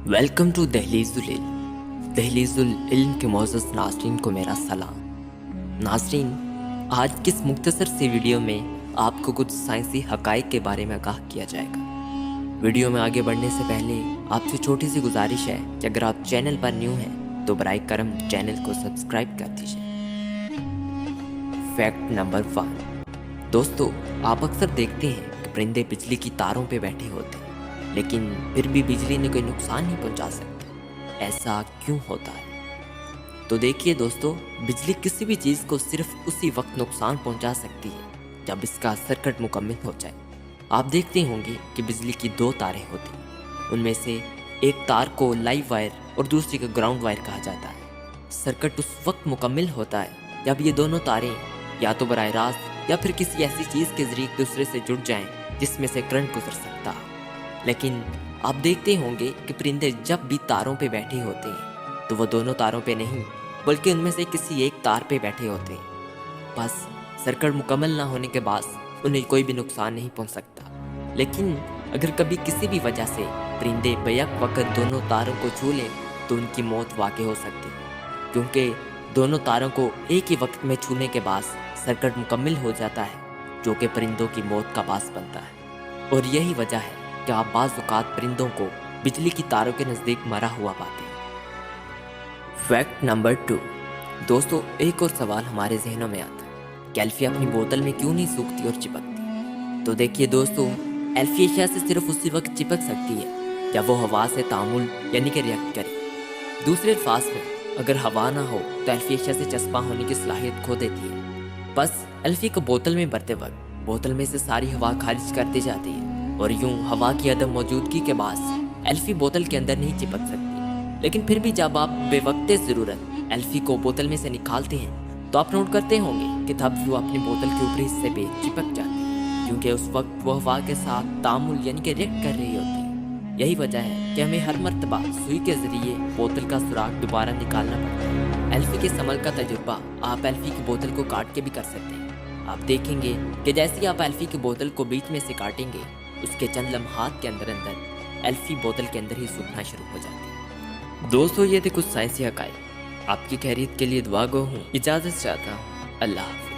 Welcome to दहलीजुल इल्म। दहलीजुल इल्म के मोअज़्ज़ज़ नाज़रीन को मेरा सलाम। नाज़रीन, आज की इस मुख्तसर सी वीडियो में आपको कुछ साइंसी हक़ाइक़ के बारे में आगाह किया जाएगा। वीडियो में आगे बढ़ने से पहले आपसे छोटी सी गुजारिश है कि अगर आप चैनल पर न्यू हैं तो बराए करम चैनल को सब्सक्राइब कर दीजिए। Fact number 1। दोस्तों, आप अक्सर देखते हैं कि परिंदे बिजली की तारों पर बैठे होते हैं, लेकिन फिर भी बिजली ने कोई नुकसान नहीं पहुंचा सकते। ऐसा क्यों होता है? तो देखिए दोस्तों, बिजली किसी भी चीज़ को सिर्फ उसी वक्त नुकसान पहुंचा सकती है जब इसका सर्किट मुकम्मल हो जाए। आप देखते होंगे कि बिजली की दो तारें होती हैं, उनमें से एक तार को लाइव वायर और दूसरी को ग्राउंड वायर कहा जाता है। सर्किट उस वक्त मुकम्मल होता है जब ये दोनों तारें या तो बराह रास्त या फिर किसी ऐसी चीज़ के जरिए एक दूसरे से जुड़ जाएं जिसमें से करंट गुजर सकता है। लेकिन आप देखते होंगे कि परिंदे जब भी तारों पे बैठे होते हैं तो वो दोनों तारों पे नहीं बल्कि उनमें से किसी एक तार पे बैठे होते हैं। बस सर्किट मुकम्मल ना होने के बाद उन्हें कोई भी नुकसान नहीं पहुंच सकता। लेकिन अगर कभी किसी भी वजह से परिंदे बेयक वक्त दोनों तारों को छू लें तो उनकी मौत वाक़ई हो सकती है, क्योंकि दोनों तारों को एक ही वक्त में छूने के बाद सर्किट मुकम्मल हो जाता है, जो कि परिंदों की मौत का बास बनता है। और यही वजह है कि आप बाज़ औक़ात परिंदों को बिजली की तारों के नज़दीक मरा हुआ पाते हैं। Fact number 2। दोस्तों, एक और सवाल हमारे जहनों में आता है कि एल्फी अपनी बोतल में क्यों नहीं सूखती और चिपकती? तो देखिए दोस्तों, एल्फी एशिया से सिर्फ उसी वक्त चिपक सकती है जब वो हवा से तामुल यानी कि रिएक्ट करे। दूसरे अल्फाज में, अगर हवा ना हो तो एल्फी एशिया से चस्पा होने की सलाहियत खो देती है। बस एल्फी को बोतल में भरते वक्त बोतल में से सारी हवा खारिज कर दी जाती है और यूं हवा की अदम मौजूदगी के बाद एल्फी बोतल के अंदर नहीं चिपक सकती। लेकिन फिर भी जब आप बेवक्ते ज़रूरत एल्फी को बोतल में से निकालते हैं तो आप नोट करते होंगे कि तब वो अपनी बोतल के ऊपरी हिस्से पे चिपक जाती है, क्योंकि उस वक्त वो हवा के साथ तामुल यानी कि रिएक्ट कर रही होती है। यही वजह है कि हमें हर मर्तबा सुई के ज़रिए बोतल का सुराख दोबारा निकालना पड़ता है। एल्फी के समल का तजुर्बा आप एल्फी की बोतल को काट के भी कर सकते हैं। आप देखेंगे कि जैसे ही आप एल्फी की बोतल को बीच में से काटेंगे, उसके चंद लम्हात के अंदर एल्फी बोतल के अंदर ही सूखना शुरू हो जाती है। दोस्तों, ये थे कुछ साइंसी हक़ाइक़। आपकी खैरियत के लिए दुआ गो हूँ। इजाज़त चाहता हूँ। अल्लाह हाफ़िज़।